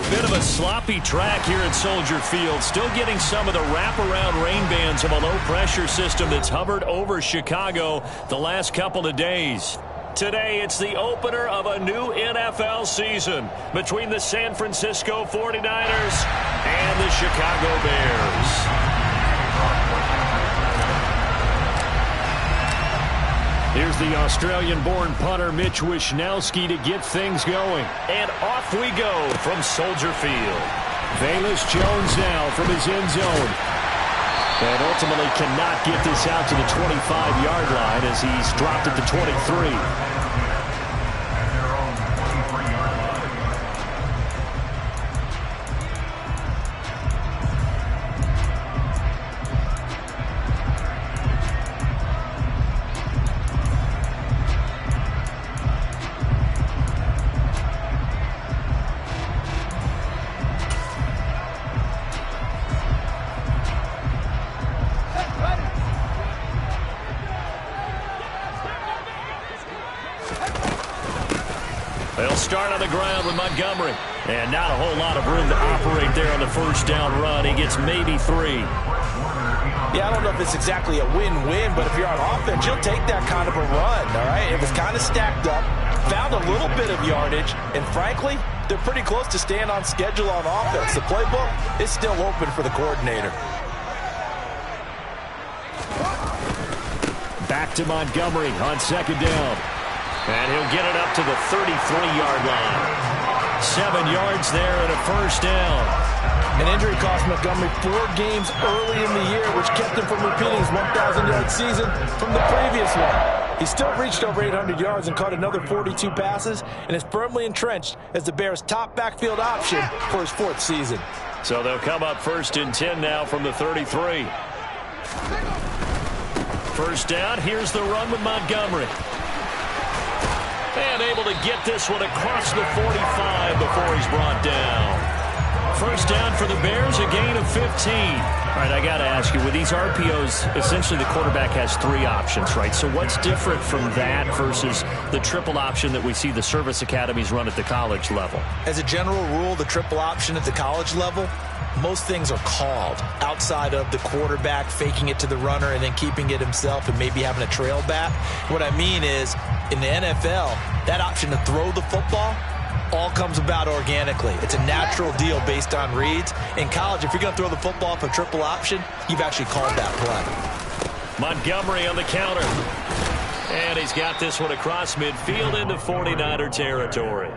bit of a sloppy track here at Soldier Field. Still getting some of the wraparound rain bands of a low-pressure system that's hovered over Chicago the last couple of days. Today, it's the opener of a new NFL season between the San Francisco 49ers and the Chicago Bears. Here's the Australian-born punter Mitch Wishnowsky to get things going. And off we go from Soldier Field. Velus Jones now from his end zone. And ultimately cannot get this out to the 25-yard line as he's dropped at the 23. They'll start on the ground with Montgomery. And not a whole lot of room to operate there on the first down run. He gets maybe 3. Yeah, I don't know if it's exactly a win-win, but if you're on offense, you'll take that kind of a run, all right? It was kind of stacked up, found a little bit of yardage, and frankly, they're pretty close to staying on schedule on offense. The playbook is still open for the coordinator. Back to Montgomery on second down. And he'll get it up to the 33-yard line. 7 yards there and a first down. An injury cost Montgomery 4 games early in the year, which kept him from repeating his 1,000-yard season from the previous one. He still reached over 800 yards and caught another 42 passes and is firmly entrenched as the Bears' top backfield option for his 4th season. So they'll come up 1st and 10 now from the 33. First down, here's the run with Montgomery. And able to get this one across the 45 before he's brought down. First down for the Bears, a gain of 15. All right, I got to ask you, with these RPOs, essentially the quarterback has 3 options, right? So what's different from that versus the triple option that we see the service academies run at the college level? As a general rule, the triple option at the college level, most things are called outside of the quarterback faking it to the runner and then keeping it himself and maybe having a trail back. What I mean is, in the NFL, that option to throw the football all comes about organically. It's a natural deal based on reads. In college, if you're going to throw the football for triple option, you've actually called that play. Montgomery on the counter. And he's got this one across midfield into 49er territory.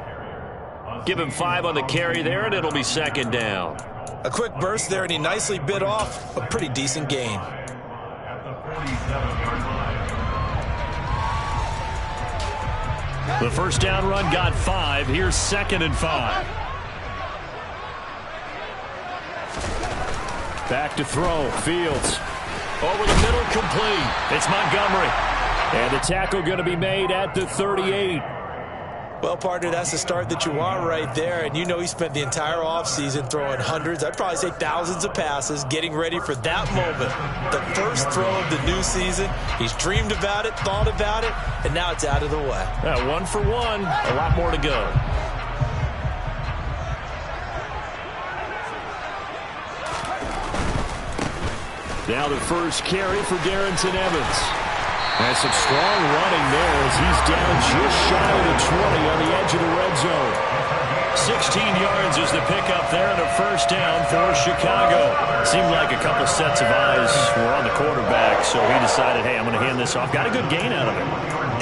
Give him 5 on the carry there, and it'll be second down. A quick burst there, and he nicely bit off a pretty decent gain. The first down run got 5. Here's 2nd and 5. Back to throw. Fields. Over the middle, complete. It's Montgomery. And the tackle going to be made at the 38. Well, partner, that's the start that you want right there. And you know he spent the entire offseason throwing hundreds, I'd probably say thousands of passes, getting ready for that moment. The first throw of the new season. He's dreamed about it, thought about it, and now it's out of the way. 1 for 1. A lot more to go. Now the first carry for Darrington Evans. And some strong running there as he's down just shy of the 20 on the edge of the red zone. 16 yards is the pickup there and a first down for Chicago. Seemed like a couple sets of eyes were on the quarterback, so he decided, hey, I'm going to hand this off. Got a good gain out of it.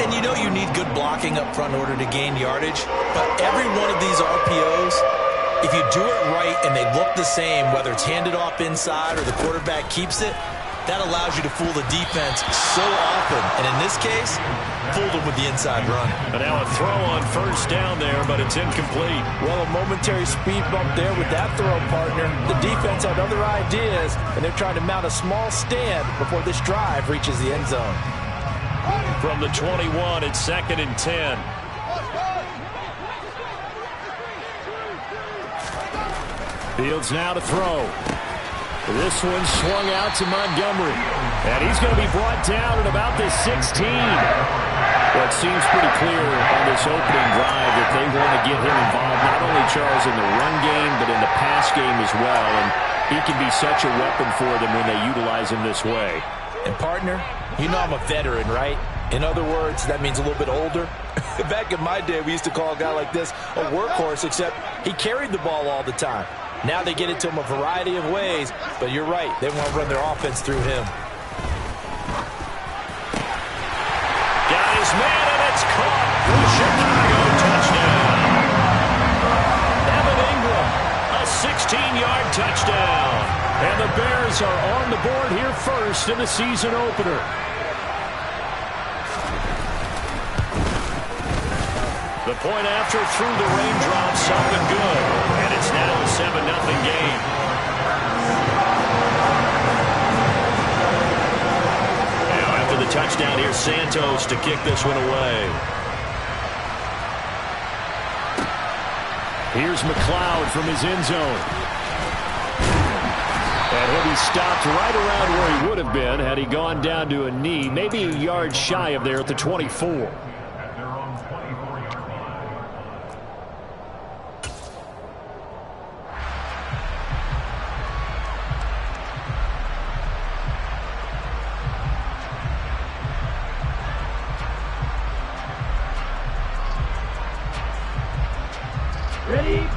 And you know you need good blocking up front in order to gain yardage, but every one of these RPOs, if you do it right and they look the same, whether it's handed off inside or the quarterback keeps it, that allows you to fool the defense so often. And in this case, fooled them with the inside run. But now a throw on first down there, but it's incomplete. Well, a momentary speed bump there with that throw, partner. The defense had other ideas, and they're trying to mount a small stand before this drive reaches the end zone. From the 21, it's 2nd and 10. Fields now to throw. This one swung out to Montgomery. And he's going to be brought down at about the 16. Well, it seems pretty clear on this opening drive that they want to get him involved not only only, Charles, in the run game, but in the pass game as well. And he can be such a weapon for them when they utilize him this way. And, partner, you know I'm a veteran, right? In other words, that means a little bit older. Back in my day, we used to call a guy like this a workhorse, except he carried the ball all the time. Now they get it to him a variety of ways, but you're right. They want to run their offense through him. Got his man, and it's caught. Chicago touchdown. Evan Ingram, a 16-yard touchdown. And the Bears are on the board here first in the season opener. The point after through the raindrops, up and good. And it's now a 7-0 game. Now after the touchdown, here's Santos to kick this one away. Here's McLeod from his end zone. And he'll be stopped right around where he would have been had he gone down to a knee, maybe a yard shy of there at the 24.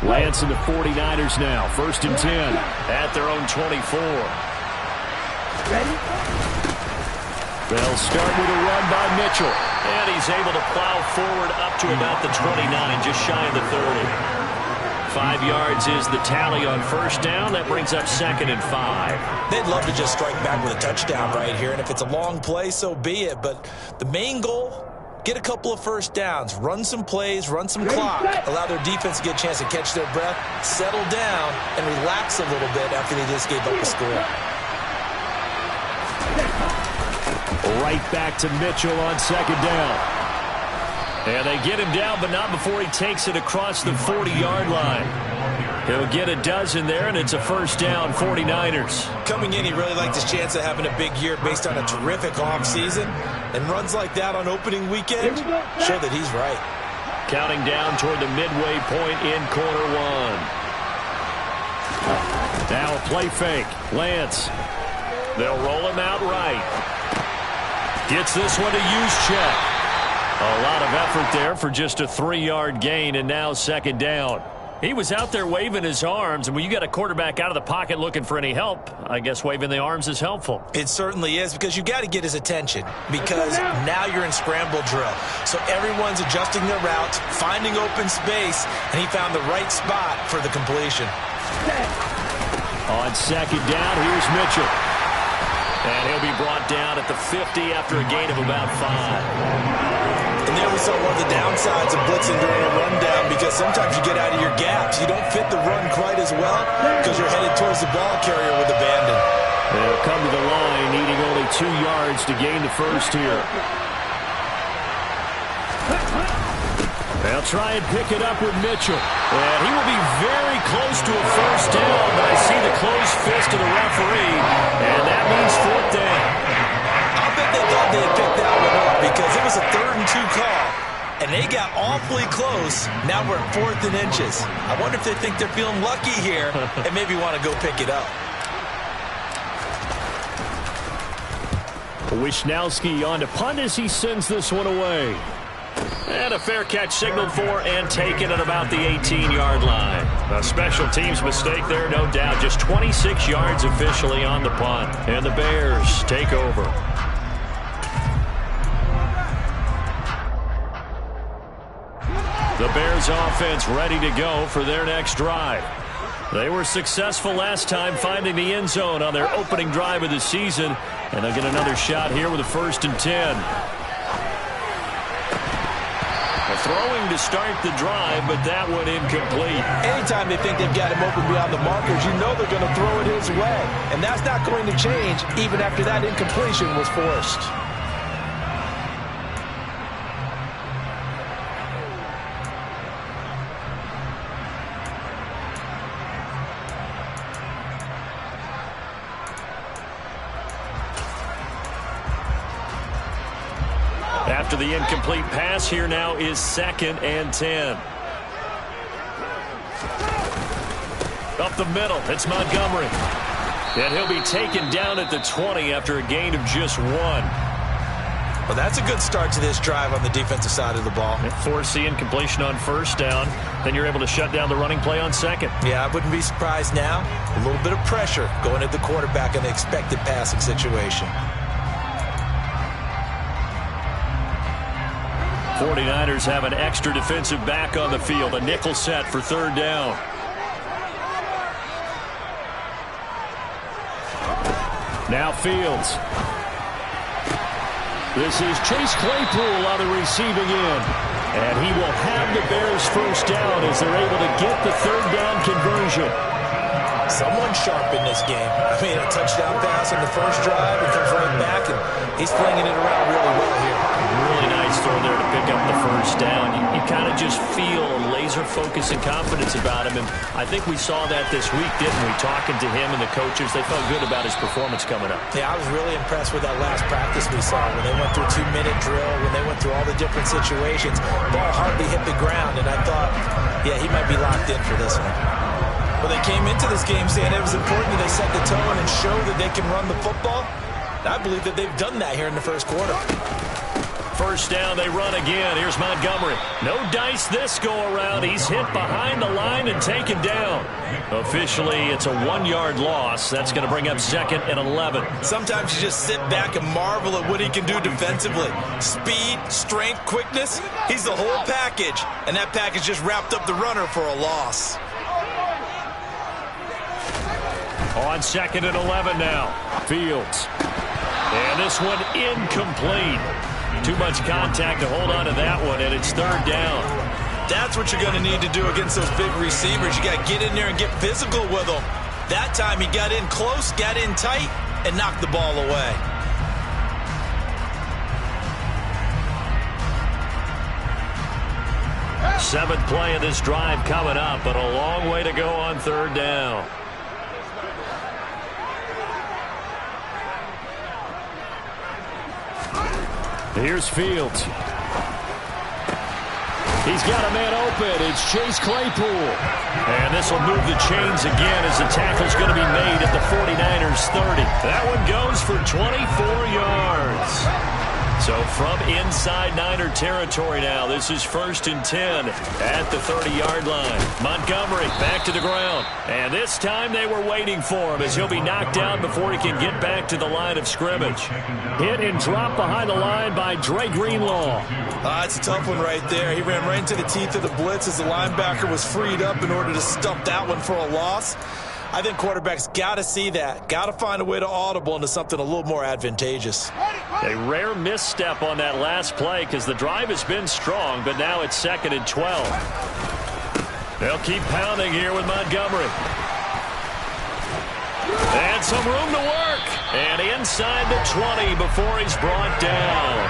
Lance and the 49ers now. 1st and 10 at their own 24. Ready? They'll start with a run by Mitchell. And he's able to plow forward up to about the 29, just shy of the 30. 5 yards is the tally on 1st down. That brings up 2nd and 5. They'd love to just strike back with a touchdown right here, and if it's a long play, so be it. But the main goal, get a couple of 1st downs, run some plays, run some clock, allow their defense to get a chance to catch their breath, settle down, and relax a little bit after they just gave up a score. Right back to Mitchell on 2nd down. And they get him down, but not before he takes it across the 40-yard line. He'll get a dozen there, and it's a 1st down, 49ers. Coming in, he really liked his chance of having a big year based on a terrific offseason. And runs like that on opening weekend show that he's right. Counting down toward the midway point in quarter 1. Now a play fake. Lance. They'll roll him out right. Gets this one to Juszczyk. A lot of effort there for just a 3-yard gain, and now 2nd down. He was out there waving his arms, and when you got a quarterback out of the pocket looking for any help, I guess waving the arms is helpful. It certainly is, because you got to get his attention, because now you're in scramble drill. So everyone's adjusting their routes, finding open space, and he found the right spot for the completion. On 2nd down, here's Mitchell. And he'll be brought down at the 50 after a gain of about 5. And there we saw one of the downsides of blitzing during a rundown, because sometimes you get out of your gaps. You don't fit the run quite as well because you're headed towards the ball carrier with abandon. They'll come to the line, needing only 2 yards to gain the 1st here. They'll try and pick it up with Mitchell. And he will be very close to a 1st down, but I see the closed fist of the referee, and that means 4th down. I bet they thought they had picked that one up, because it was a 3rd and 2 call, and they got awfully close. Now we're at 4th and inches. I wonder if they think they're feeling lucky here and maybe want to go pick it up. Wisnowski on to punt as he sends this one away. And a fair catch signaled for and taken at about the 18-yard line. A special teams mistake there, no doubt. Just 26 yards officially on the punt. And the Bears take over. The Bears offense ready to go for their next drive. They were successful last time finding the end zone on their opening drive of the season. And they'll get another shot here with a 1st and 10. Throwing to start the drive, but that one incomplete. Anytime they think they've got him open beyond the markers, you know they're going to throw it his way. And that's not going to change even after that incompletion was forced. After the incomplete pass, here now is 2nd and 10. Up the middle, it's Montgomery. And he'll be taken down at the 20 after a gain of just 1. Well, that's a good start to this drive on the defensive side of the ball. Force the incompletion on first down. Then you're able to shut down the running play on second. Yeah, I wouldn't be surprised now. A little bit of pressure going at the quarterback in the expected passing situation. 49ers have an extra defensive back on the field. A nickel set for third down. Now Fields. This is Chase Claypool on the receiving end. And he will have the Bears first down as they're able to get the third down conversion. Someone sharp in this game. I mean, a touchdown pass on the first drive. He comes right back, and he's flinging it around really well here. Really nice throw there to pick up the first down. You kind of just feel a laser focus and confidence about him. And I think we saw that this week, didn't we? Talking to him and the coaches, they felt good about his performance coming up. Yeah, I was really impressed with that last practice we saw when they went through a 2-minute drill, when they went through all the different situations. Ball hardly hit the ground, and I thought, yeah, he might be locked in for this one. Well, they came into this game saying it was important that they set the tone and show that they can run the football. I believe that they've done that here in the first quarter. First down, they run again. Here's Montgomery. No dice this go-around. He's hit behind the line and taken down. Officially, it's a 1-yard loss. That's going to bring up second and 11. Sometimes you just sit back and marvel at what he can do defensively. Speed, strength, quickness. He's the whole package. And that package just wrapped up the runner for a loss. On second and 11 now. Fields. And this one incomplete. Too much contact to hold on to that one, and it's third down. That's what you're going to need to do against those big receivers. You got to get in there and get physical with them. That time he got in close, got in tight, and knocked the ball away. Seventh play of this drive coming up, but a long way to go on third down. Here's Fields. He's got a man open. It's Chase Claypool. And this will move the chains again as the tackle's going to be made at the 49ers 30. That one goes for 24 yards. So from inside Niner territory now, this is 1st and 10 at the 30-yard line. Montgomery back to the ground. And this time they were waiting for him as he'll be knocked down before he can get back to the line of scrimmage. Hit and drop behind the line by Dre Greenlaw. It's a tough one right there. He ran right into the teeth of the blitz as the linebacker was freed up in order to stuff that one for a loss. I think quarterbacks got to see that. Got to find a way to audible into something a little more advantageous. A rare misstep on that last play because the drive has been strong, but now it's 2nd and 12. They'll keep pounding here with Montgomery. And some room to work. And inside the 20 before he's brought down.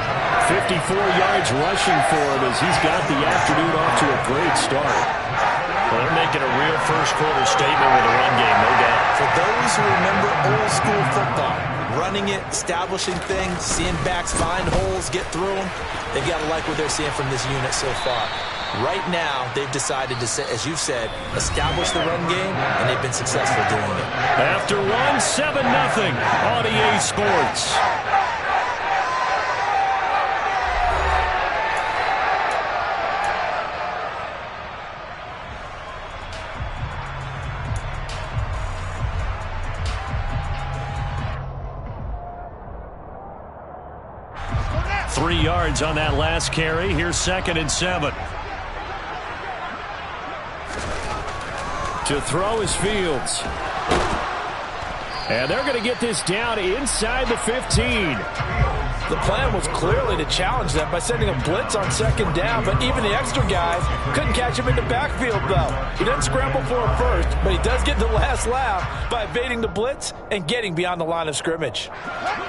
54 yards rushing for him as he's got the afternoon off to a great start. Well, they're making a real first-quarter statement with a run game, no doubt. For those who remember old-school football, running it, establishing things, seeing backs find holes, get through them, they've got to like what they're seeing from this unit so far. Right now, they've decided to, as you've said, establish the run game, and they've been successful doing it. After one, 7-0 on EA Sports. Three yards on that last carry. Here's 2nd and 7. To throw is Fields. And they're going to get this down inside the 15. The plan was clearly to challenge that by sending a blitz on 2nd down, but even the extra guys couldn't catch him in the backfield, though. He doesn't scramble for him first, but he does get the last laugh by evading the blitz and getting beyond the line of scrimmage.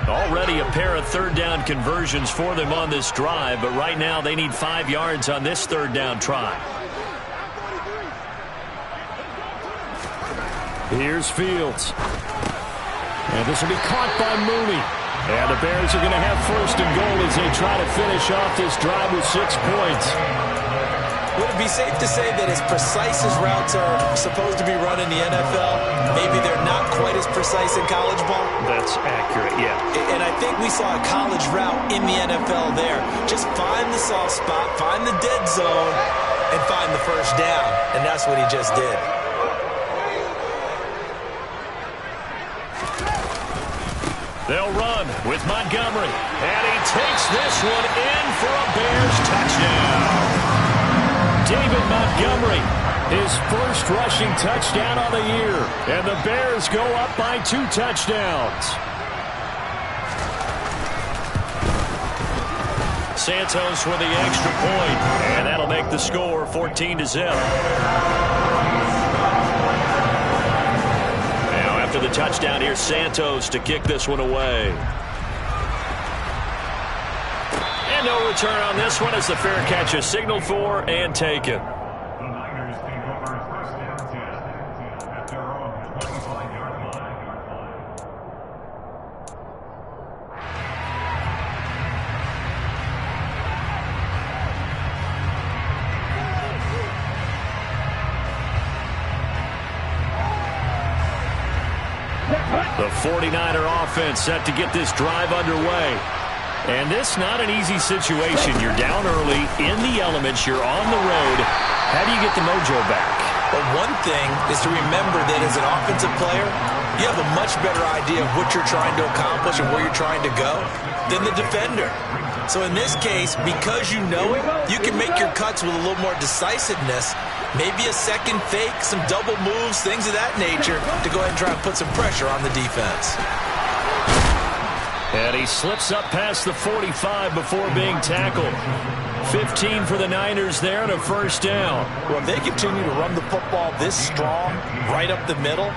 Already a pair of third down conversions for them on this drive, but right now they need 5 yards on this third down try. Here's Fields. And this will be caught by Mooney. And the Bears are going to have 1st and goal as they try to finish off this drive with 6 points. Would it be safe to say that as precise as routes are supposed to be run in the NFL, maybe they're not quite as precise in college ball? That's accurate, yeah. And I think we saw a college route in the NFL there. Just find the soft spot, find the dead zone, and find the first down. And that's what he just did. They'll run with Montgomery. And he takes this one in for a Bears touchdown. David Montgomery, his first rushing touchdown on the year. And the Bears go up by 2 touchdowns. Santos with the extra point. And that'll make the score 14-0. After the touchdown, here's Santos to kick this one away. And no return on this one as the fair catch is signaled for and taken. The 49er offense set to get this drive underway. And this not an easy situation. You're down early, in the elements, you're on the road. How do you get the mojo back? Well, one thing is to remember that as an offensive player, you have a much better idea of what you're trying to accomplish and where you're trying to go than the defender. So in this case, because you know it, you can make your cuts with a little more decisiveness. Maybe a second fake, some double moves, things of that nature to go ahead and try and put some pressure on the defense. And he slips up past the 45 before being tackled. 15 for the Niners there and a first down. Well, if they continue to run the football this strong, right up the middle,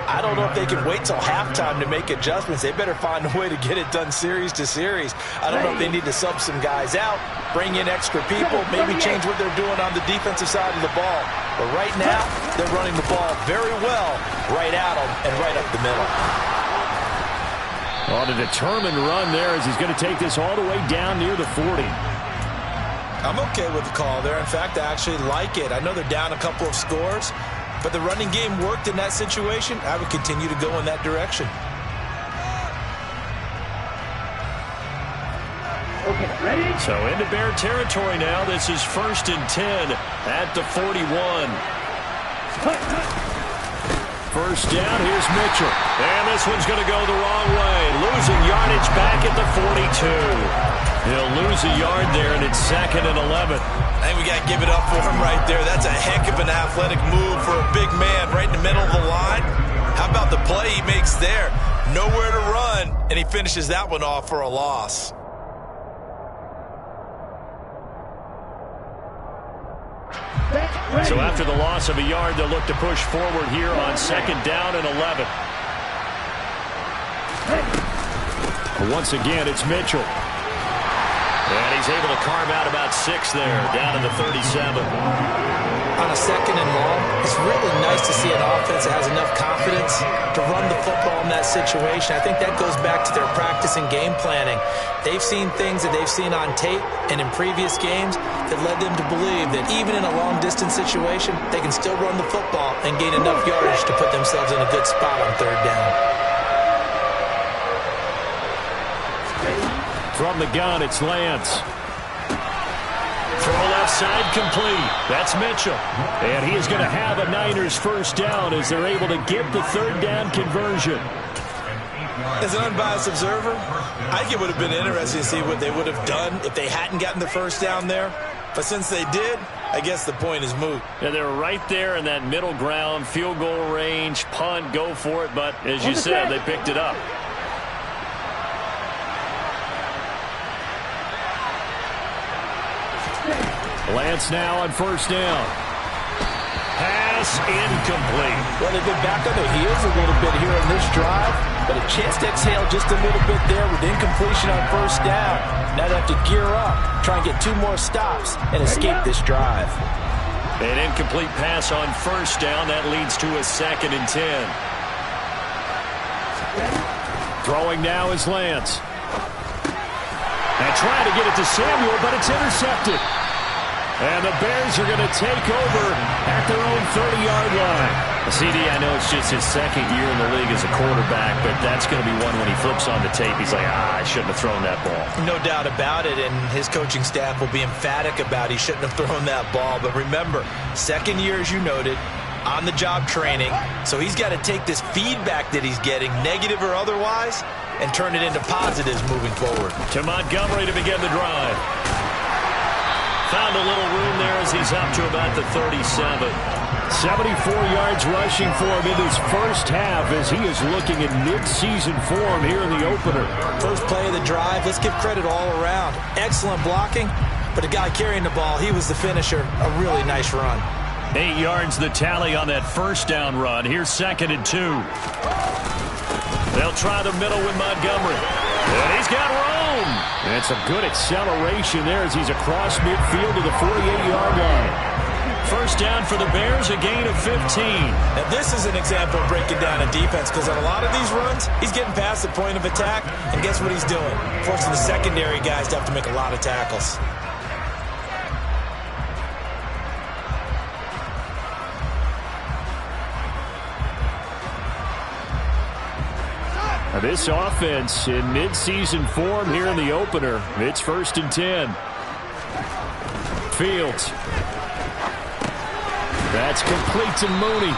I don't know if they can wait till halftime to make adjustments. They better find a way to get it done series to series. I don't know if they need to sub some guys out, bring in extra people, maybe change what they're doing on the defensive side of the ball. But right now, they're running the ball very well right at them and right up the middle. On a determined run there as he's going to take this all the way down near the 40. I'm okay with the call there. In fact, I actually like it. I know they're down a couple of scores, but the running game worked in that situation. I would continue to go in that direction. Okay, ready? So into Bear territory now. This is 1st and 10 at the 41. First down, here's Mitchell. And this one's going to go the wrong way. Losing yardage back at the 42. He'll lose a yard there, and it's 2nd and 11. I think we got to give it up for him right there. That's a heck of an athletic move for a big man right in the middle of the line. How about the play he makes there? Nowhere to run, and he finishes that one off for a loss. So after the loss of a yard, they'll look to push forward here on 2nd down and 11. Once again, it's Mitchell. And he's able to carve out about 6 there, down to the 37. On a 2nd and long, it's really nice to see an offense that has enough confidence to run the football in that situation. I think that goes back to their practice and game planning. They've seen things that they've seen on tape and in previous games that led them to believe that even in a long-distance situation, they can still run the football and gain enough yardage to put themselves in a good spot on 3rd down. From the gun, it's Lance. Throw left side complete. That's Mitchell. And he is going to have a Niners first down as they're able to get the 3rd down conversion. As an unbiased observer, I think it would have been interesting to see what they would have done if they hadn't gotten the first down there. But since they did, I guess the point is moot. And they're right there in that middle ground, field goal range, punt, go for it. But as you said, they picked it up. Lance now on first down. Pass incomplete. Well, they've been back on their heels a little bit here on this drive, but a chance to exhale just a little bit there with incompletion on first down. Now they have to gear up, try and get 2 more stops, and escape this drive. An incomplete pass on first down. That leads to a 2nd and 10. Throwing now is Lance. And trying to get it to Samuel, but it's intercepted. And the Bears are going to take over at their own 30-yard line. CD, I know it's just his second year in the league as a quarterback, but that's going to be one when he flips on the tape. He's like, I shouldn't have thrown that ball. No doubt about it, and his coaching staff will be emphatic about he shouldn't have thrown that ball. But remember, second year, as you noted, on-the-job training. So he's got to take this feedback that he's getting, negative or otherwise, and turn it into positives moving forward. To Montgomery to begin the drive. Found a little room there as he's up to about the 37. 74 yards rushing for him in his first half as he is looking at mid-season form here in the opener. First play of the drive, let's give credit all around. Excellent blocking, but the guy carrying the ball, he was the finisher. A really nice run. 8 yards the tally on that first down run. Here's 2nd and 2. They'll try the middle with Montgomery. And he's got room. And some good acceleration there as he's across midfield to the 48-yard line. First down for the Bears, a gain of 15. Now this is an example of breaking down a defense, because on a lot of these runs, he's getting past the point of attack, and guess what he's doing? Forcing the secondary guys to have to make a lot of tackles. Now this offense in mid-season form here in the opener. It's 1st and 10. Fields. That's complete to Mooney.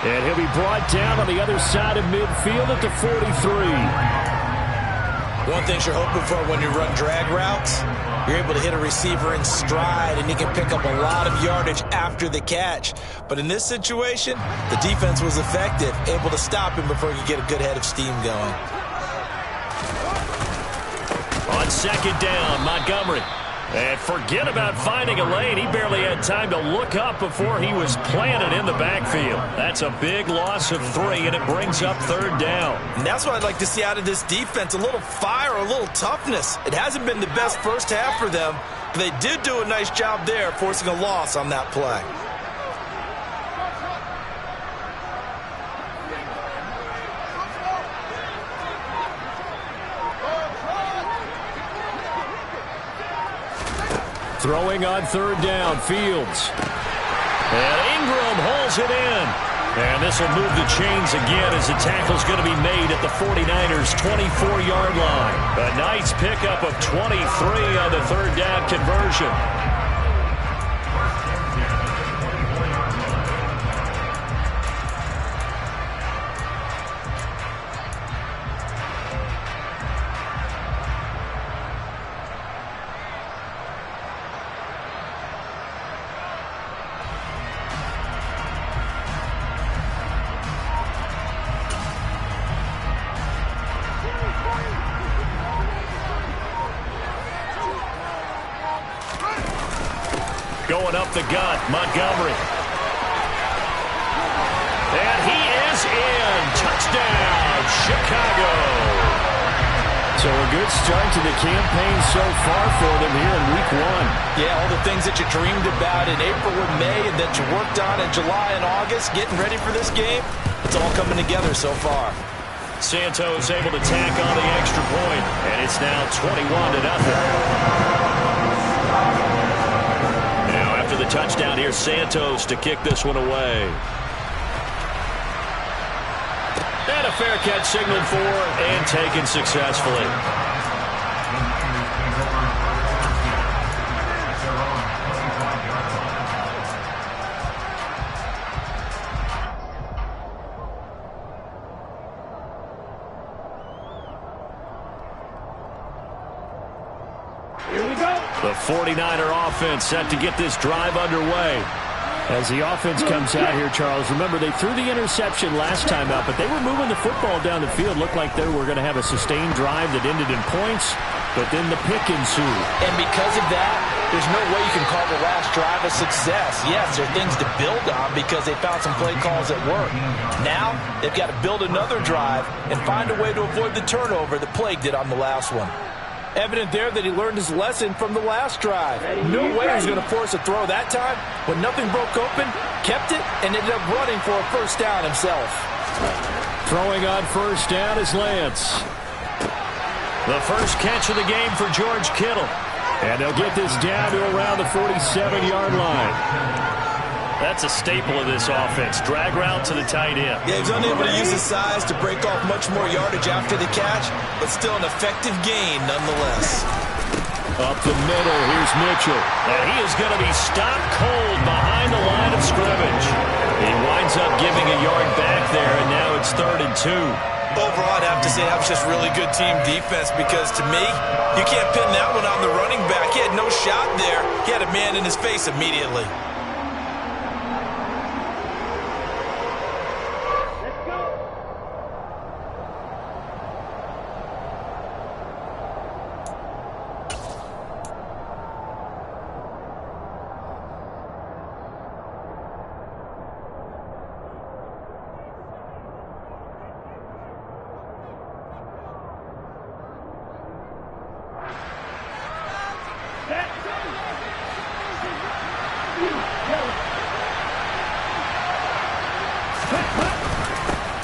And he'll be brought down on the other side of midfield at the 43. One thing you're hoping for when you run drag routes, you're able to hit a receiver in stride, and he can pick up a lot of yardage after the catch. But in this situation, the defense was effective, able to stop him before he could get a good head of steam going. On 2nd down, Montgomery. And forget about finding a lane. He barely had time to look up before he was planted in the backfield. That's a big loss of 3, and it brings up 3rd down. And that's what I'd like to see out of this defense, a little fire, a little toughness. It hasn't been the best first half for them, but they did do a nice job there, forcing a loss on that play. Throwing on 3rd down, Fields. And Ingram holds it in. And this will move the chains again as the tackle's going to be made at the 49ers' 24-yard line. A nice pickup of 23 on the 3rd down conversion. Going up the gut, Montgomery. And he is in. Touchdown, Chicago. So a good start to the campaign so far for them here in Week 1. Yeah, all the things that you dreamed about in April and May and that you worked on in July and August, getting ready for this game, it's all coming together so far. Santos able to tack on the extra point, and it's now 21-0. The touchdown here, Santos to kick this one away. And a fair catch signaled for and taken successfully. The 49er offense set to get this drive underway. As the offense comes out here, Charles, remember they threw the interception last time out, but they were moving the football down the field. Looked like they were going to have a sustained drive that ended in points, but then the pick ensued. And because of that, there's no way you can call the last drive a success. Yes, there are things to build on because they found some play calls that work. Now, they've got to build another drive and find a way to avoid the turnover that Plague did on the last one. Evident there that he learned his lesson from the last drive. No way he was going to force a throw that time. When nothing broke open, kept it, and ended up running for a first down himself. Throwing on first down is Lance. The first catch of the game for George Kittle. And they'll get this down to around the 47-yard line. That's a staple of this offense. Drag route to the tight end. Yeah, he's unable to use his size to break off much more yardage after the catch, but still an effective gain nonetheless. Up the middle, here's Mitchell. And he is going to be stopped cold behind the line of scrimmage. He winds up giving a yard back there, and now it's 3rd and 2. Overall, I'd have to say that was just really good team defense because, to me, you can't pin that one on the running back. He had no shot there. He had a man in his face immediately.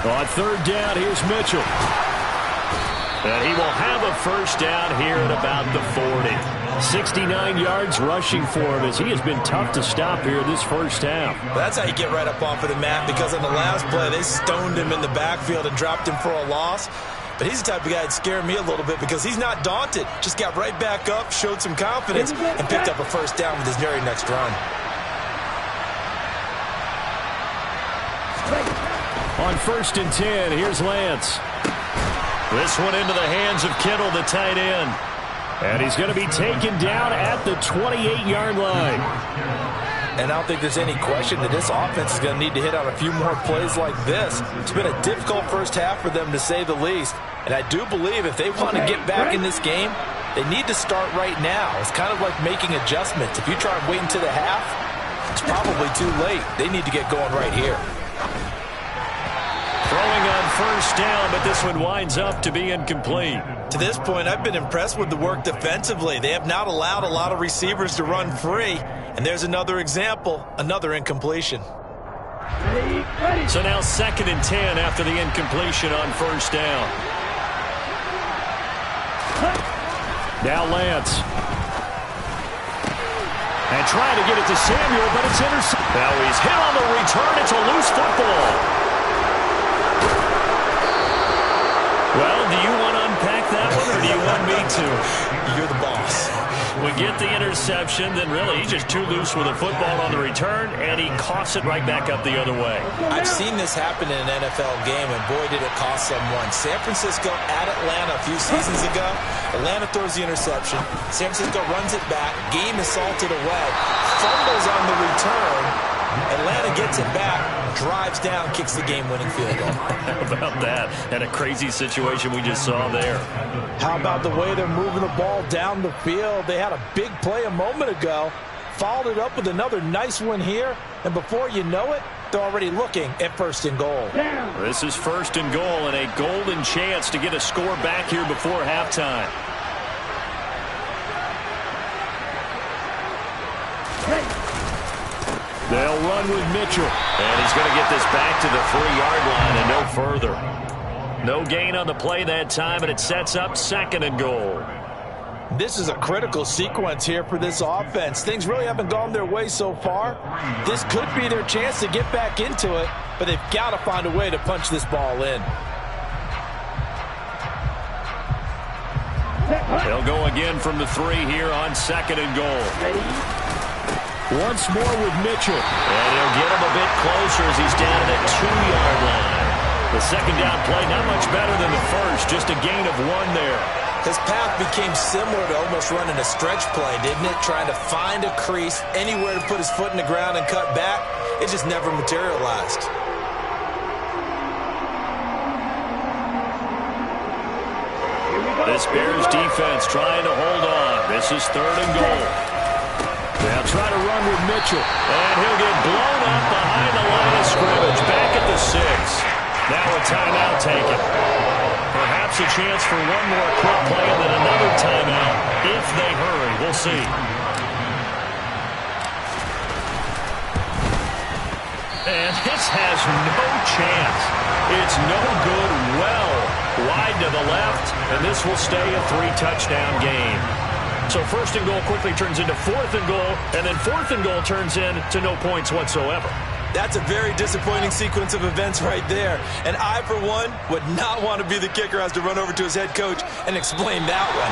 On 3rd down, here's Mitchell. And he will have a first down here at about the 40. 69 yards rushing for him as he has been tough to stop here this first half. That's how you get right up off of the mat, because on the last play, they stoned him in the backfield and dropped him for a loss. But he's the type of guy that scared me a little bit because he's not daunted. Just got right back up, showed some confidence, and picked up a first down with his very next run. On 1st and 10, here's Lance. This one into the hands of Kittle, the tight end. And he's going to be taken down at the 28-yard line. And I don't think there's any question that this offense is going to need to hit on a few more plays like this. It's been a difficult first half for them, to say the least. And I do believe if they want to get back in this game, they need to start right now. It's kind of like making adjustments. If you try and wait until the half, it's probably too late. They need to get going right here. Throwing on first down, but this one winds up to be incomplete. To this point, I've been impressed with the work defensively. They have not allowed a lot of receivers to run free. And there's another example, another incompletion. So now 2nd and 10 after the incompletion on first down. Now Lance. And trying to get it to Samuel, but it's intercepted. Now he's hit on the return. It's a loose football. Well, do you want to unpack that one, or do you want me to? You're the boss. We get the interception, then really he's just too loose with a football on the return, and he coughs it right back up the other way. I've seen this happen in an NFL game, and boy, did it cost someone. San Francisco at Atlanta a few seasons ago. Atlanta throws the interception. San Francisco runs it back. Game is salted away. Fumbles on the return. Atlanta gets it back, drives down, kicks the game-winning field goal. How about that? And a crazy situation we just saw there. How about the way they're moving the ball down the field? They had a big play a moment ago, followed it up with another nice one here, and before you know it, they're already looking at 1st and goal. This is 1st and goal and a golden chance to get a score back here before halftime. They'll run with Mitchell. And he's going to get this back to the 3-yard line and no further. No gain on the play that time, and it sets up 2nd and goal. This is a critical sequence here for this offense. Things really haven't gone their way so far. This could be their chance to get back into it, but they've got to find a way to punch this ball in. They'll go again from the 3 here on 2nd and goal. Once more with Mitchell. And he'll get him a bit closer as he's down at the 2-yard line. The 2nd down play, not much better than the first, just a gain of 1 there. His path became similar to almost running a stretch play, didn't it? Trying to find a crease, anywhere to put his foot in the ground and cut back. It just never materialized. This Bears defense trying to hold on. This is 3rd and goal. They'll try to run with Mitchell. And he'll get blown up behind the line of scrimmage. Back at the 6. Now a timeout taken. Perhaps a chance for one more quick play and then another timeout if they hurry. We'll see. And this has no chance. It's no good. Well wide to the left, and this will stay a 3-touchdown game. So first and goal quickly turns into fourth and goal, and then fourth and goal turns into no points whatsoever. That's a very disappointing sequence of events right there. And I, for one, would not want to be the kicker who has to run over to his head coach and explain that one.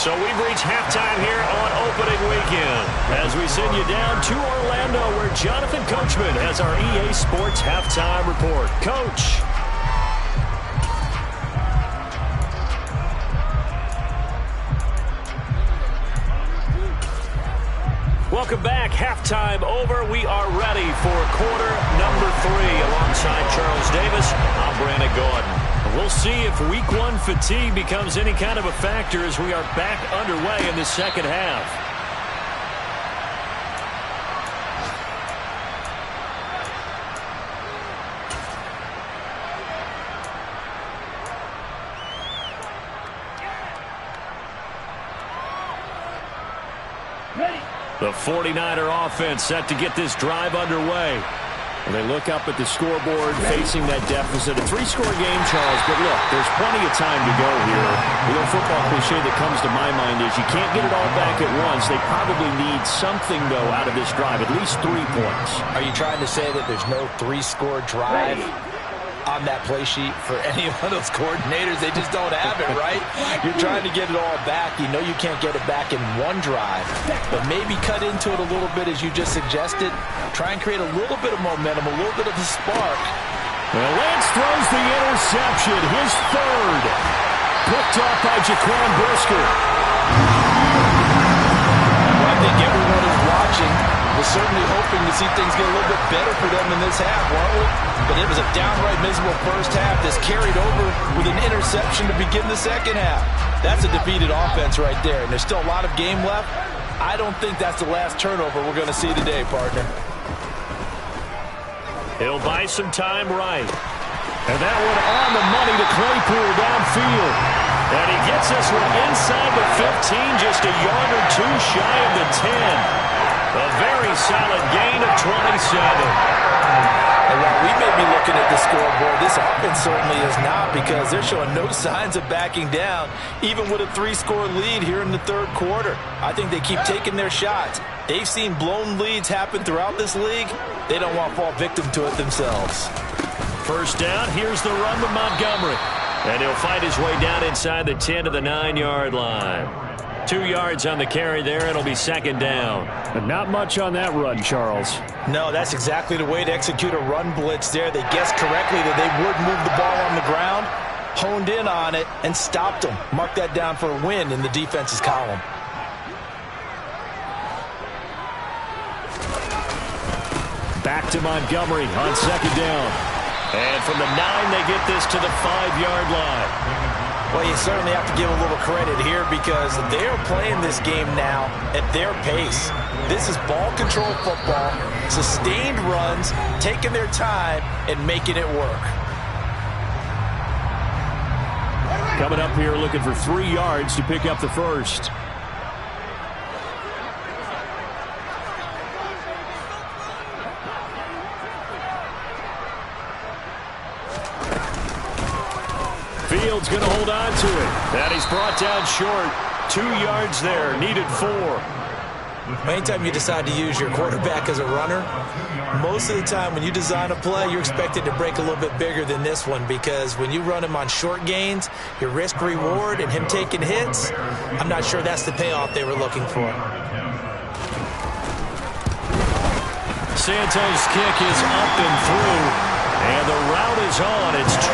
So we've reached halftime here on opening weekend as we send you down to Orlando where Jonathan Coachman has our EA Sports halftime report. Coach. Welcome back. Halftime over. We are ready for quarter number 3. Alongside Charles Davis, I'm Brandon Gordon. We'll see if week 1 fatigue becomes any kind of a factor as we are back underway in the second half. The 49er offense set to get this drive underway. And they look up at the scoreboard facing that deficit. A 3-score game, Charles, but look, there's plenty of time to go here. The old football cliche that comes to my mind is you can't get it all back at once. They probably need something, though, out of this drive, at least 3 points. Are you trying to say that there's no 3-score drive on that play sheet for any one of those coordinators? They just don't have it, right? You're trying to get it all back. You know you can't get it back in one drive, but maybe cut into it a little bit as you just suggested. Try and create a little bit of momentum, a little bit of a spark. Well, Lance throws the interception, his third. Picked up by Jaquan Brisker. Well, I think everyone is watching. Was certainly hoping to see things get a little bit better for them in this half, weren't we? But it was a downright miserable first half. This carried over with an interception to begin the second half. That's a defeated offense right there, and there's still a lot of game left. I don't think that's the last turnover we're going to see today, partner. He'll buy some time right. And that one on the money to Claypool downfield. And he gets this one inside the 15, just a yard or two shy of the 10. A very solid gain of 27. And while we may be looking at the scoreboard, this offense certainly is not, because they're showing no signs of backing down, even with a 3-score lead here in the third quarter. I think they keep taking their shots. They've seen blown leads happen throughout this league. They don't want to fall victim to it themselves. First down, here's the run to Montgomery. And he'll fight his way down inside the 10 to the 9-yard line. 2 yards on the carry there. It'll be second down. But not much on that run, Charles. No, that's exactly the way to execute a run blitz there. They guessed correctly that they would move the ball on the ground, honed in on it, and stopped them. Mark that down for a win in the defense's column. Back to Montgomery on second down. And from the 9, they get this to the 5-yard line. Well, you certainly have to give a little credit here because they're playing this game now at their pace. This is ball control football, sustained runs, taking their time and making it work. Coming up here looking for 3 yards to pick up the first. Fields going to hold on to it. And he's brought down short. 2 yards there. Needed 4. Anytime you decide to use your quarterback as a runner, most of the time when you design a play, you're expected to break a little bit bigger than this one, because when you run him on short gains, your risk-reward and him taking hits, I'm not sure that's the payoff they were looking for. Santos' kick is up and through. And the route is on. It's 24-0.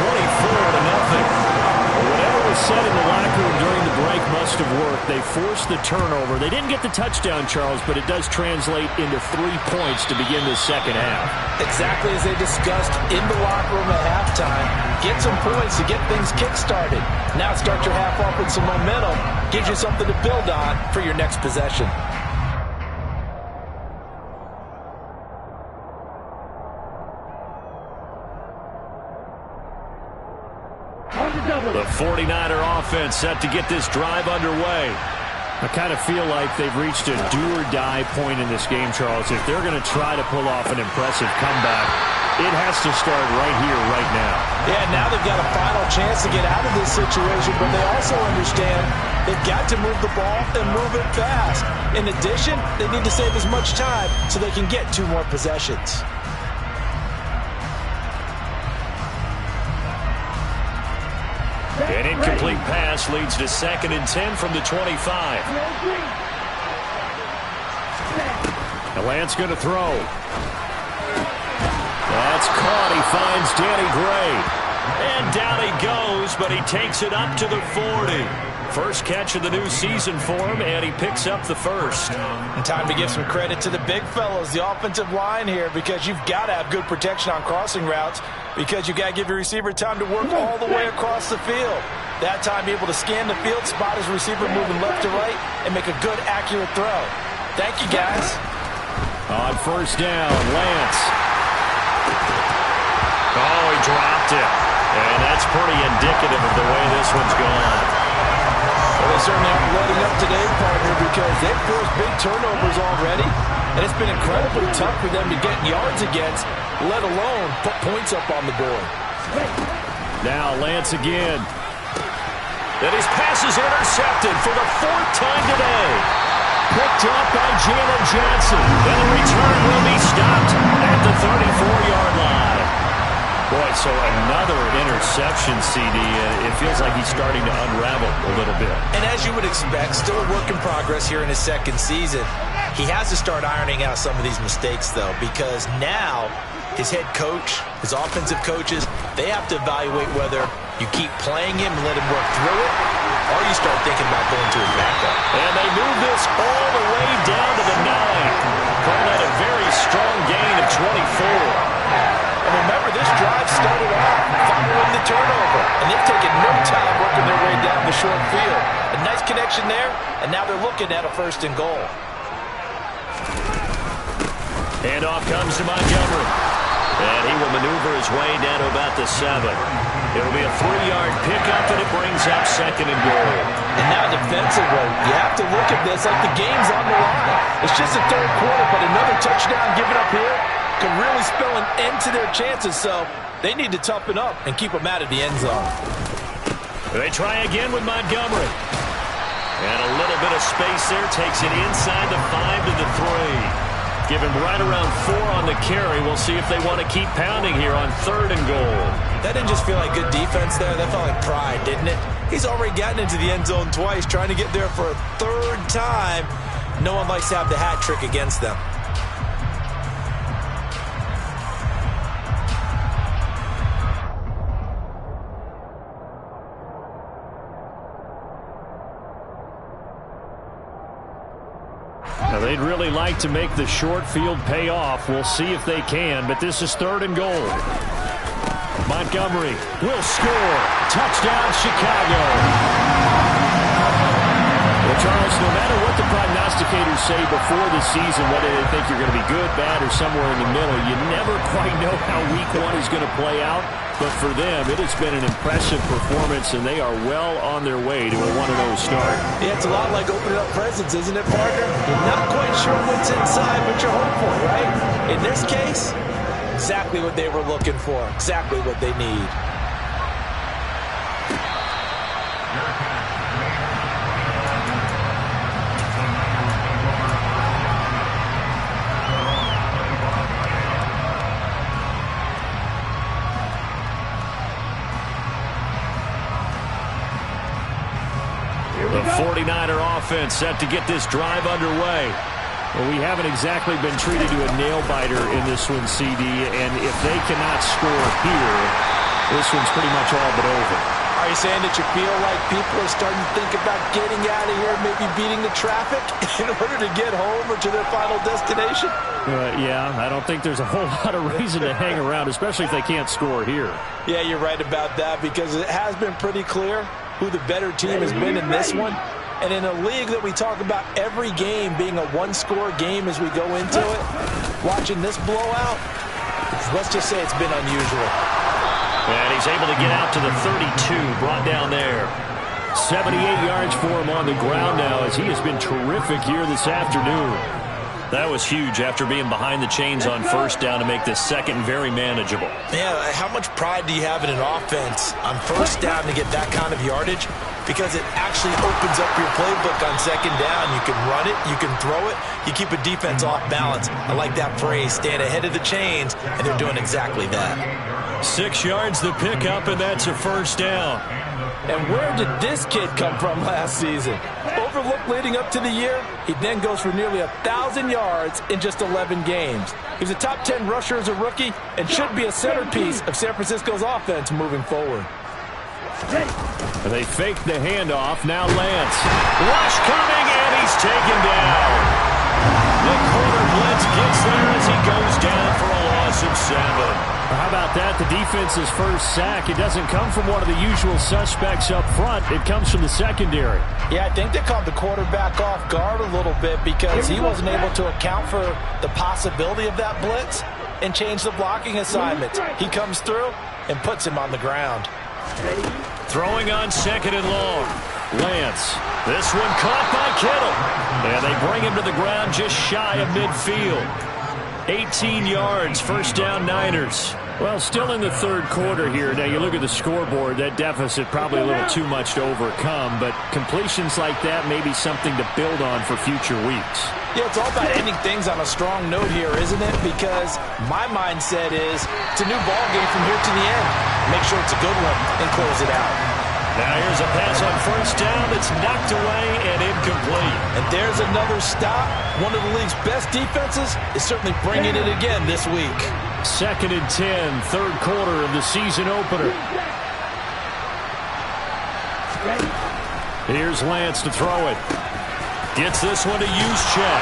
Whatever was said in the locker room during the break must have worked. They forced the turnover. They didn't get the touchdown, Charles, but it does translate into 3 points to begin the second half. Exactly as they discussed in the locker room at halftime. Get some points to get things kick-started. Now start your half off with some momentum. Gives you something to build on for your next possession. The 49er offense set to get this drive underway. I kind of feel like they've reached a do-or-die point in this game, Charles. If they're going to try to pull off an impressive comeback, It has to start right here, right now. Yeah, now they've got a final chance to get out of this situation, but they also understand they've got to move the ball and move it fast. In addition, they need to save as much time so they can get 2 more possessions. An incomplete pass leads to 2nd and 10 from the 25. And Lance going to throw. That's caught. He finds Danny Gray. And down he goes, but he takes it up to the 40. First catch of the new season for him, and he picks up the first. And time to give some credit to the big fellows, the offensive line here, because you've got to have good protection on crossing routes, because you've got to give your receiver time to work all the way across the field. That time, be able to scan the field, spot his receiver moving left to right, and make a good, accurate throw. Thank you, guys. On first down, Lance. Oh, he dropped it. And that's pretty indicative of the way this one's gone. Well, they certainly aren't loading up today, partner, because they've forced big turnovers already, and it's been incredibly tough for them to get yards against, let alone put points up on the board. Now Lance again. And his pass is intercepted for the 4th time today. Picked up by Jalen Johnson. And the return will be stopped at the 34-yard line. Boy, so another interception, CD. It feels like he's starting to unravel a little bit. And as you would expect, still a work in progress here in his 2nd season. He has to start ironing out some of these mistakes, though, because now his head coach, his offensive coaches, they have to evaluate whether you keep playing him and let him work through it, or you start thinking about going to his backup. And they move this all the way down to the 9. Calling that a very strong gain of 24. And remember, this drive started off following the turnover, and they've taken no time working their way down the short field. A nice connection there, and now they're looking at a 1st and goal. Handoff comes to Montgomery. And he will maneuver his way down to about the 7. It'll be a 3-yard pickup, and it brings up 2nd and goal. And now defensively, you have to look at this like the game's on the line. It's just the 3rd quarter, but another touchdown given up here could really spell an end to their chances, so they need to toughen up and keep them out of the end zone. They try again with Montgomery. And a little bit of space there, takes it inside the 5 to the 3. Give him right around 4 on the carry. We'll see if they want to keep pounding here on 3rd and goal. That didn't just feel like good defense there. That felt like pride, didn't it? He's already gotten into the end zone twice, trying to get there for a 3rd time. No one likes to have the hat trick against them. Now, they'd really like to make the short field pay off. We'll see if they can, but this is 3rd and goal. Montgomery will score. Touchdown, Chicago. Well, Charles, no matter what the prognosticators say before the season, whether they think you're going to be good, bad, or somewhere in the middle, you never quite know how week 1 is going to play out. But for them, it has been an impressive performance, and they are well on their way to a 1-0 start. Yeah, it's a lot like opening up presents, isn't it, partner? You're not quite sure what's inside, but you're hopeful, right? In this case, exactly what they were looking for, exactly what they need. The 49er offense set to get this drive underway. Well, we haven't exactly been treated to a nail-biter in this one, CD, and if they cannot score here, this one's pretty much all but over. Are you saying that you feel like people are starting to think about getting out of here, maybe beating the traffic in order to get home or to their final destination? Yeah, I don't think there's a whole lot of reason to hang around, especially if they can't score here. Yeah, you're right about that, because it has been pretty clear who the better team has been in this one. And in a league that we talk about every game being a one-score game as we go into it, watching this blowout, let's just say it's been unusual. And he's able to get out to the 32, brought down there. 78 yards for him on the ground now, as he has been terrific here this afternoon. That was huge after being behind the chains on first down to make this second very manageable. Yeah, how much pride do you have in an offense on first down to get that kind of yardage? Because it actually opens up your playbook on second down. You can run it, you can throw it, you keep a defense off balance. I like that phrase, stand ahead of the chains, and they're doing exactly that. 6 yards the pickup, and that's a first down. And where did this kid come from last season? Overlooked leading up to the year, he then goes for nearly 1,000 yards in just 11 games. He's a top 10 rusher as a rookie and should be a centerpiece of San Francisco's offense moving forward. They fake the handoff. Now Lance. Rush coming, and he's taken down. The corner blitz gets there as he goes down for a loss of 7. How about that? The defense's first sack. It doesn't come from one of the usual suspects up front. It comes from the secondary. Yeah, I think they caught the quarterback off guard a little bit because he wasn't able to account for the possibility of that blitz and change the blocking assignments. He comes through and puts him on the ground. Throwing on second and long. Lance. This one caught by Kittle. And they bring him to the ground just shy of midfield. 18 yards, first down Niners. Well, still in the third quarter here. Now, you look at the scoreboard, that deficit probably a little too much to overcome, but completions like that may be something to build on for future weeks. Yeah, it's all about ending things on a strong note here, isn't it? Because my mindset is it's a new ball game from here to the end. Make sure it's a good one and close it out. Now here's a pass on first down that's knocked away and incomplete. And there's another stop. One of the league's best defenses is certainly bringing it again this week. 2nd and 10, third quarter of the season opener. Here's Lance to throw it. Gets this one to Juszczyk.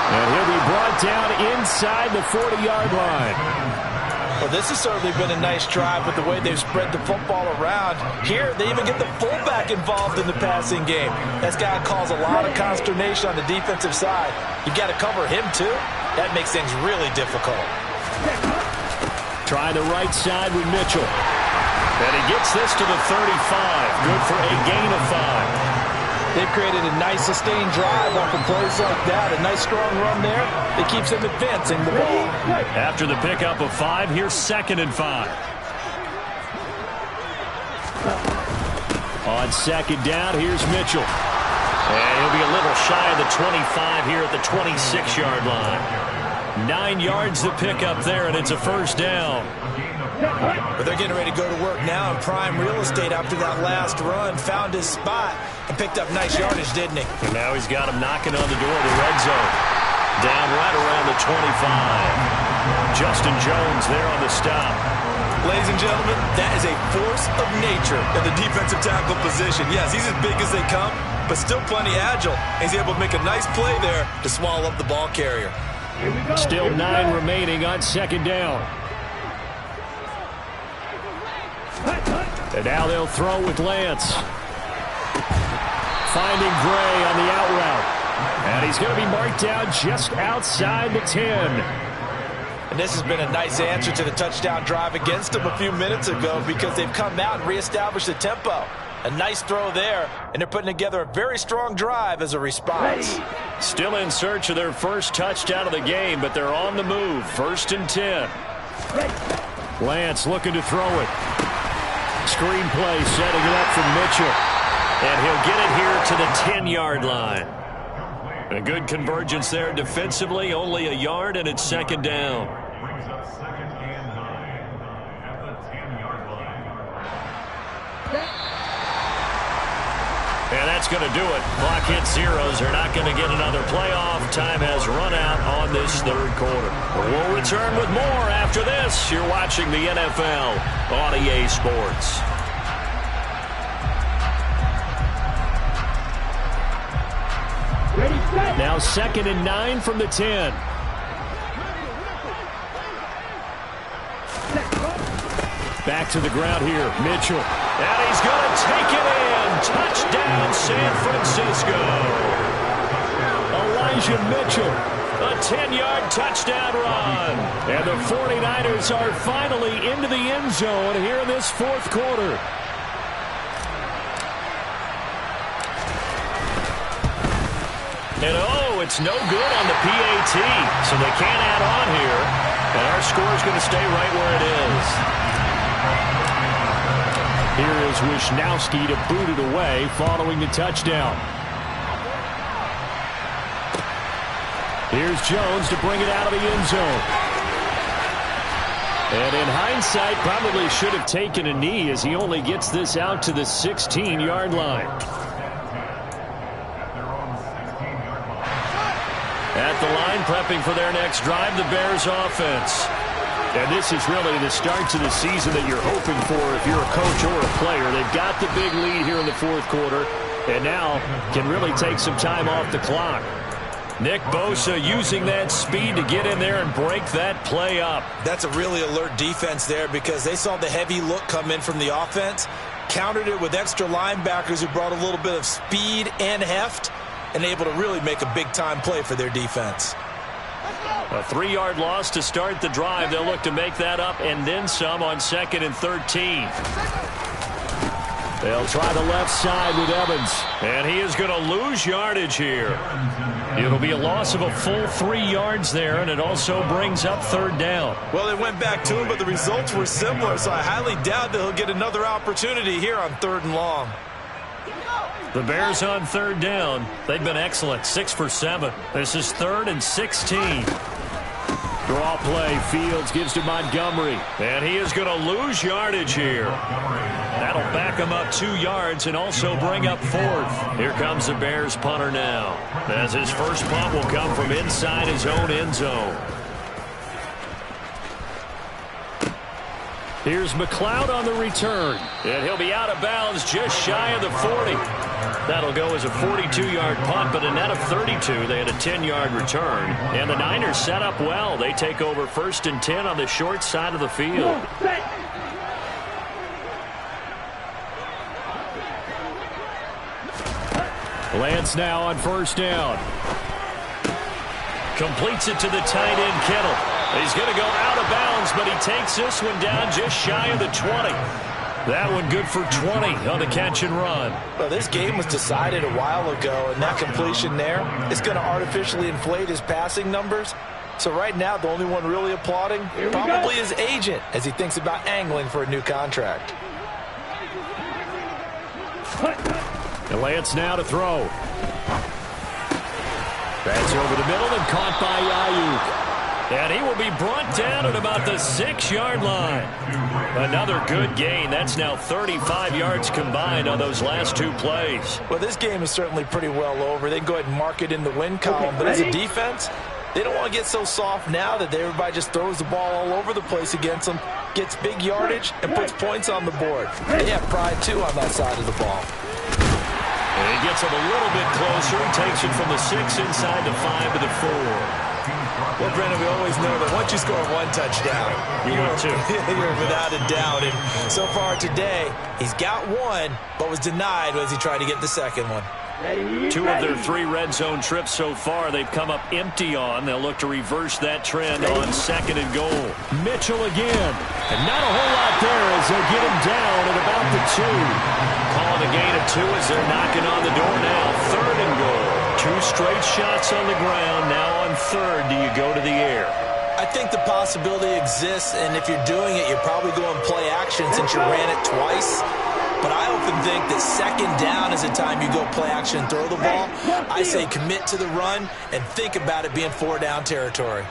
And he'll be brought down inside the 40-yard line. Well, this has certainly been a nice drive with the way they've spread the football around. Here, they even get the fullback involved in the passing game. That's got to cause a lot of consternation on the defensive side. You've got to cover him, too. That makes things really difficult. Try the right side with Mitchell. And he gets this to the 35. Good for a gain of 5. They've created a nice sustained drive off of plays like that. A nice strong run there that keeps them advancing the ball. After the pickup of 5, here's 2nd and 5. On second down, here's Mitchell. And he'll be a little shy of the 25 here at the 26-yard line. 9 yards the pickup there, and it's a first down. But they're getting ready to go to work now in prime real estate after that last run. Found his spot and picked up nice yardage, didn't he? And now he's got him knocking on the door of the red zone. Down right around the 25. Justin Jones there on the stop. Ladies and gentlemen, that is a force of nature in the defensive tackle position. Yes, he's as big as they come, but still plenty agile. He's able to make a nice play there to swallow up the ball carrier. Still 9 remaining on second down. And now they'll throw with Lance. Finding Gray on the out route. And he's going to be marked down just outside the 10. And this has been a nice answer to the touchdown drive against them a few minutes ago because they've come out and reestablished the tempo. A nice throw there, and they're putting together a very strong drive as a response. Still in search of their first touchdown of the game, but they're on the move. 1st and 10. Lance looking to throw it. Screen play setting it up for Mitchell. And he'll get it here to the 10-yard line. A good convergence there defensively, only a yard, and it's second down. And that's going to do it. Clock hits zeros. They're not going to get another playoff. Time has run out on this third quarter. We'll return with more after this. You're watching the NFL on EA Sports. Now 2nd and 9 from the 10. Back to the ground here, Mitchell. And he's going to take it in. Touchdown, San Francisco. Elijah Mitchell, a 10-yard touchdown run. And the 49ers are finally into the end zone here in this fourth quarter. And it's no good on the PAT, so they can't add on here. And our score is going to stay right where it is. Here is Wisnowski to boot it away following the touchdown. Here's Jones to bring it out of the end zone. And in hindsight, probably should have taken a knee as he only gets this out to the 16-yard line. At the line, prepping for their next drive, the Bears offense. And this is really the start to the season that you're hoping for if you're a coach or a player. They've got the big lead here in the fourth quarter, and now can really take some time off the clock. Nick Bosa using that speed to get in there and break that play up. That's a really alert defense there because they saw the heavy look come in from the offense, countered it with extra linebackers who brought a little bit of speed and heft, and able to really make a big-time play for their defense. A 3-yard loss to start the drive. They'll look to make that up and then some on 2nd and 13. They'll try the left side with Evans. And he is going to lose yardage here. It'll be a loss of a full 3 yards there, and it also brings up 3rd down. Well, they went back to him, but the results were similar, so I highly doubt that he'll get another opportunity here on 3rd and long. The Bears on 3rd down. They've been excellent, 6 for 7. This is 3rd and 16. Draw play. Fields gives to Montgomery. And he is going to lose yardage here. That'll back him up 2 yards and also bring up 4th. Here comes the Bears punter now, as his first punt will come from inside his own end zone. Here's McLeod on the return. And he'll be out of bounds just shy of the 40. That'll go as a 42-yard punt, but a net of 32. They had a 10-yard return. And the Niners set up well. They take over 1st and 10 on the short side of the field. Lance now on 1st down. Completes it to the tight end, Kittle. He's going to go out of bounds, but he takes this one down just shy of the 20. That one good for 20 on the catch and run. Well, this game was decided a while ago, and that completion there is going to artificially inflate his passing numbers. So right now, the only one really applauding probably his agent as he thinks about angling for a new contract. And Lance now to throw. That's over the middle and caught by Ayuk. And he will be brought down at about the 6-yard line. Another good gain. That's now 35 yards combined on those last 2 plays. Well, this game is certainly pretty well over. They can go ahead and mark it in the win column. But as a defense, they don't want to get so soft now that everybody just throws the ball all over the place against them, gets big yardage, and puts points on the board. They have pride, too, on that side of the ball. And he gets it a little bit closer and takes it from the 6 inside the 5 to the 4. Well, Brendan, we always know that once you score 1 touchdown, you're 2. You're without a doubt. And so far today, he's got 1, but was denied as he tried to get the second one. 2 of their 3 red zone trips so far, they've come up empty on. They'll look to reverse that trend on 2nd and goal. Mitchell again. And not a whole lot there as they'll get him down at about the 2. Calling a gain of 2 as they're knocking on the door now. 3rd and goal. 2 straight shots on the ground. Now on 3rd, do you go to the air? I think the possibility exists, and if you're doing it, you're probably going play action since you ran it twice. But I often think that 2nd down is the time you go play action and throw the ball. I say commit to the run and think about it being 4-down territory.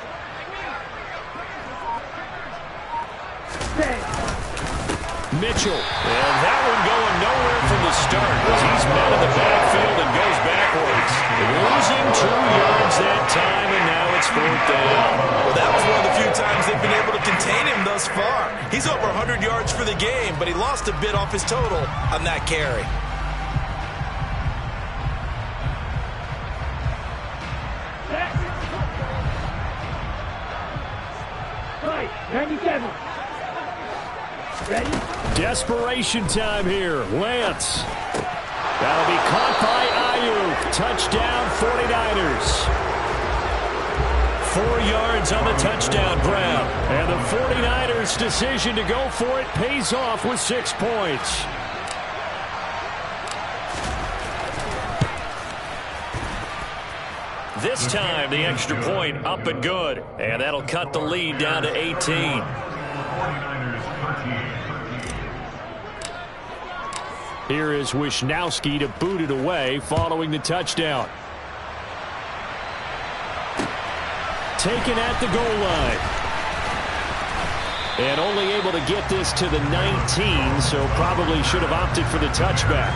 Mitchell. And that one going nowhere from the start as he's met in the backfield and goes backwards. Losing 2 yards that time, and now it's 4th down. Well, that was one of the few times they've been able to contain him thus far. He's over 100 yards for the game, but he lost a bit off his total on that carry. Desperation time here. Lance. That'll be caught by Ayuk. Touchdown 49ers. 4 yards on the touchdown grab. And the 49ers' decision to go for it pays off with 6 points. this time, the extra point up and good. And that'll cut the lead down to 18. Here is Wisnowski to boot it away following the touchdown. Taken at the goal line. And only able to get this to the 19, so probably should have opted for the touchback.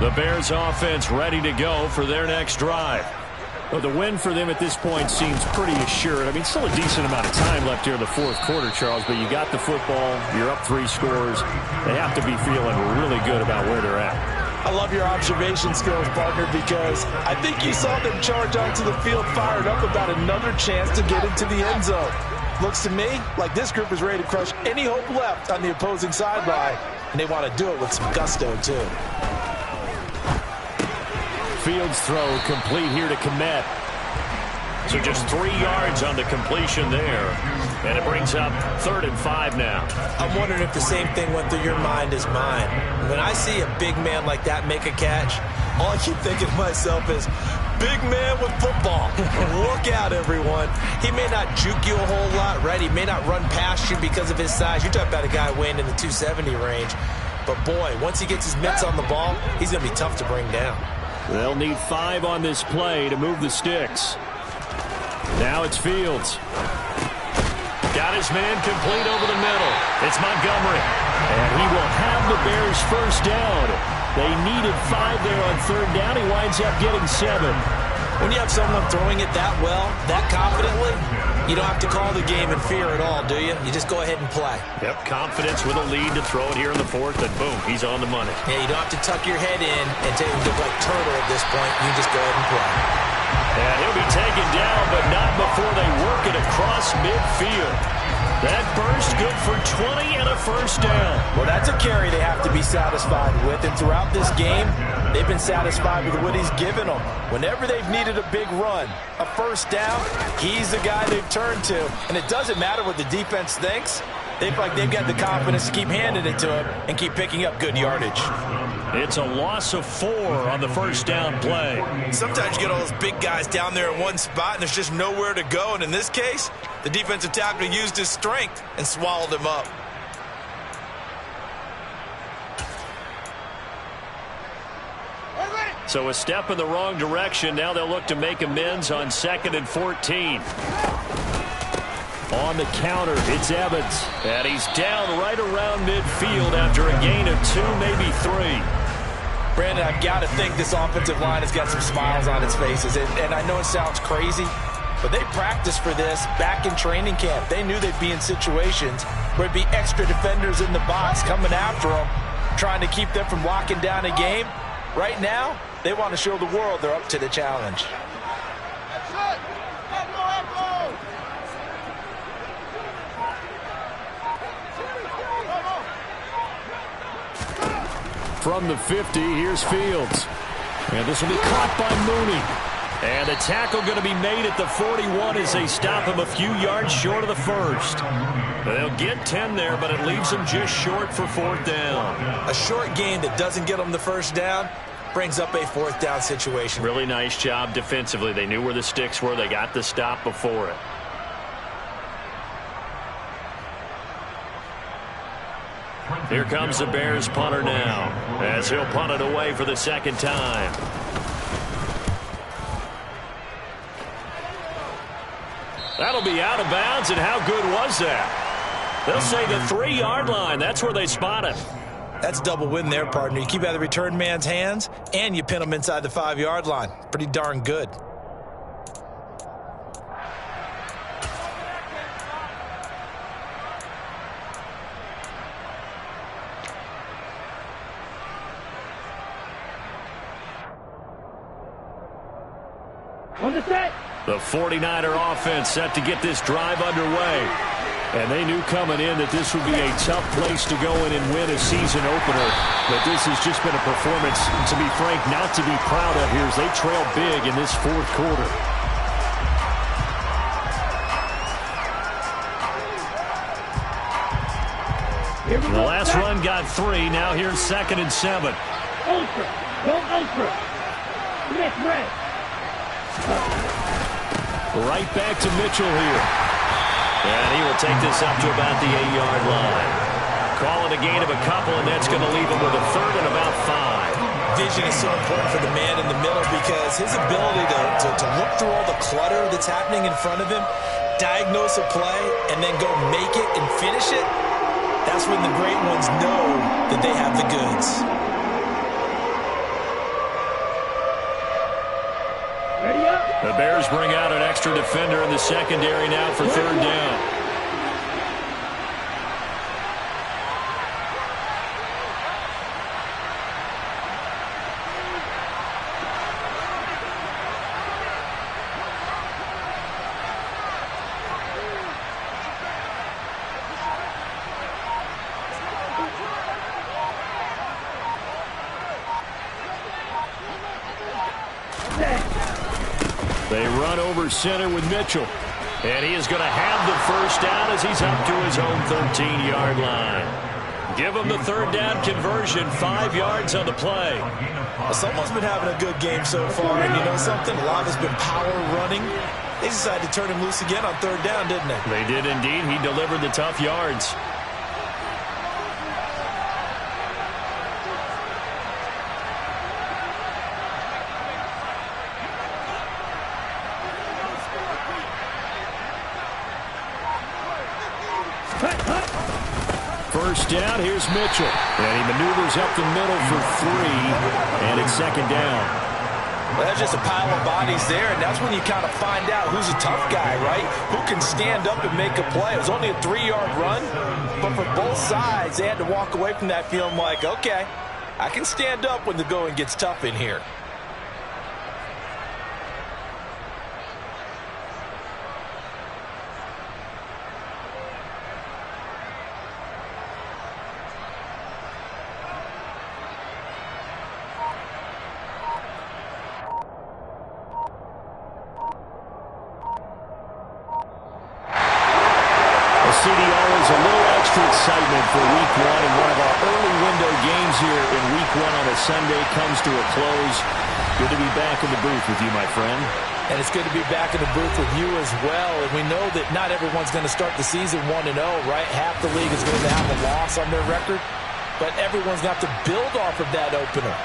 The Bears offense ready to go for their next drive. Well, the win for them at this point seems pretty assured. I mean, still a decent amount of time left here in the fourth quarter, Charles, but you got the football, you're up 3 scores. They have to be feeling really good about where they're at. I love your observation skills, partner, because I think you saw them charge onto the field fired up about another chance to get into the end zone. Looks to me like this group is ready to crush any hope left on the opposing sideline, and they want to do it with some gusto, too. Fields throw complete here to Komet. So just 3 yards on the completion there. And it brings up 3rd and 5 now. I'm wondering if the same thing went through your mind as mine. When I see a big man like that make a catch, all I keep thinking to myself is, big man with football. Look out, everyone. He may not juke you a whole lot, right? He may not run past you because of his size. You're talking about a guy weighing in the 270 range. But, boy, once he gets his mitts on the ball, he's going to be tough to bring down. They'll need 5 on this play to move the sticks. Now it's Fields. Got his man complete over the middle. It's Montgomery. And he will have the Bears first down. They needed 5 there on 3rd down. He winds up getting 7. When you have someone throwing it that well, that confidently, you don't have to call the game in fear at all, do you? You just go ahead and play. Yep, confidence with a lead to throw it here in the 4th, and boom, he's on the money. Yeah, you don't have to tuck your head in and take him to like turtle at this point. You just go ahead and play. And he'll be taken down, but not before they work it across midfield. That burst good for 20 and a first down. Well, that's a carry they have to be satisfied with. And throughout this game, they've been satisfied with what he's given them. Whenever they've needed a big run, a first down, he's the guy they've turned to. And it doesn't matter what the defense thinks. They feel like they've got the confidence to keep handing it to him and keep picking up good yardage. It's a loss of 4 on the first down play. Sometimes you get all those big guys down there in one spot, and there's just nowhere to go. And in this case, the defensive tackle used his strength and swallowed him up. So a step in the wrong direction. Now they'll look to make amends on 2nd and 14. On the counter, it's Evans. And he's down right around midfield after a gain of 2, maybe 3. Brandon, I've got to think this offensive line has got some smiles on its faces. And I know it sounds crazy, but they practiced for this back in training camp. They knew they'd be in situations where it'd be extra defenders in the box coming after them, trying to keep them from locking down a game. Right now, they want to show the world they're up to the challenge. From the 50, here's Fields. And this will be caught by Mooney. And the tackle going to be made at the 41 as they stop him a few yards short of the first. They'll get 10 there, but it leaves them just short for 4th down. A short gain that doesn't get them the first down brings up a 4th down situation. Really nice job defensively. They knew where the sticks were. They got the stop before it. Here comes the Bears punter now, as he'll punt it away for the 2nd time. That'll be out of bounds, and how good was that? They'll say the 3-yard line. That's where they spot it. That's a double win there, partner. You keep out of the return man's hands, and you pin him inside the 5-yard line. Pretty darn good. The 49er offense set to get this drive underway. And they knew coming in that this would be a tough place to go in and win a season opener. But this has just been a performance, to be frank, not to be proud of here as they trail big in this 4th quarter. The last run got 3. Now here's 2nd and 7. Ultra. Go ultra. Miss red. Right back to Mitchell here. And he will take this up to about the 8-yard line. Call it a gain of a couple, and that's going to leave him with a 3rd and about 5. Vision is so important for the man in the middle because his ability to look through all the clutter that's happening in front of him, diagnose a play, and then go make it and finish it, that's when the great ones know that they have the goods. Ready up. The Bears bring out an extra defender in the secondary now for 3rd down. They run over center with Mitchell. And he is going to have the 1st down as he's up to his own 13-yard line. Give him the 3rd down conversion, 5 yards on the play. Someone's been having a good game so far, and you know something? A lot has been power running. They decided to turn him loose again on 3rd down, didn't they? They did indeed. He delivered the tough yards. First down, here's Mitchell. And he maneuvers up the middle for 3, and it's 2nd down. Well, that's just a pile of bodies there, and that's when you kind of find out who's a tough guy, right? Who can stand up and make a play. It was only a 3-yard run, but for both sides, they had to walk away from that feeling like, okay, I can stand up when the going gets tough in here. Always a little extra excitement for Week 1, and one of our early window games here in Week 1 on a Sunday comes to a close. Good to be back in the booth with you, my friend. And it's good to be back in the booth with you as well. And we know that not everyone's going to start the season 1-0, right? Half the league is going to have a loss on their record, but everyone's got to build off of that opener.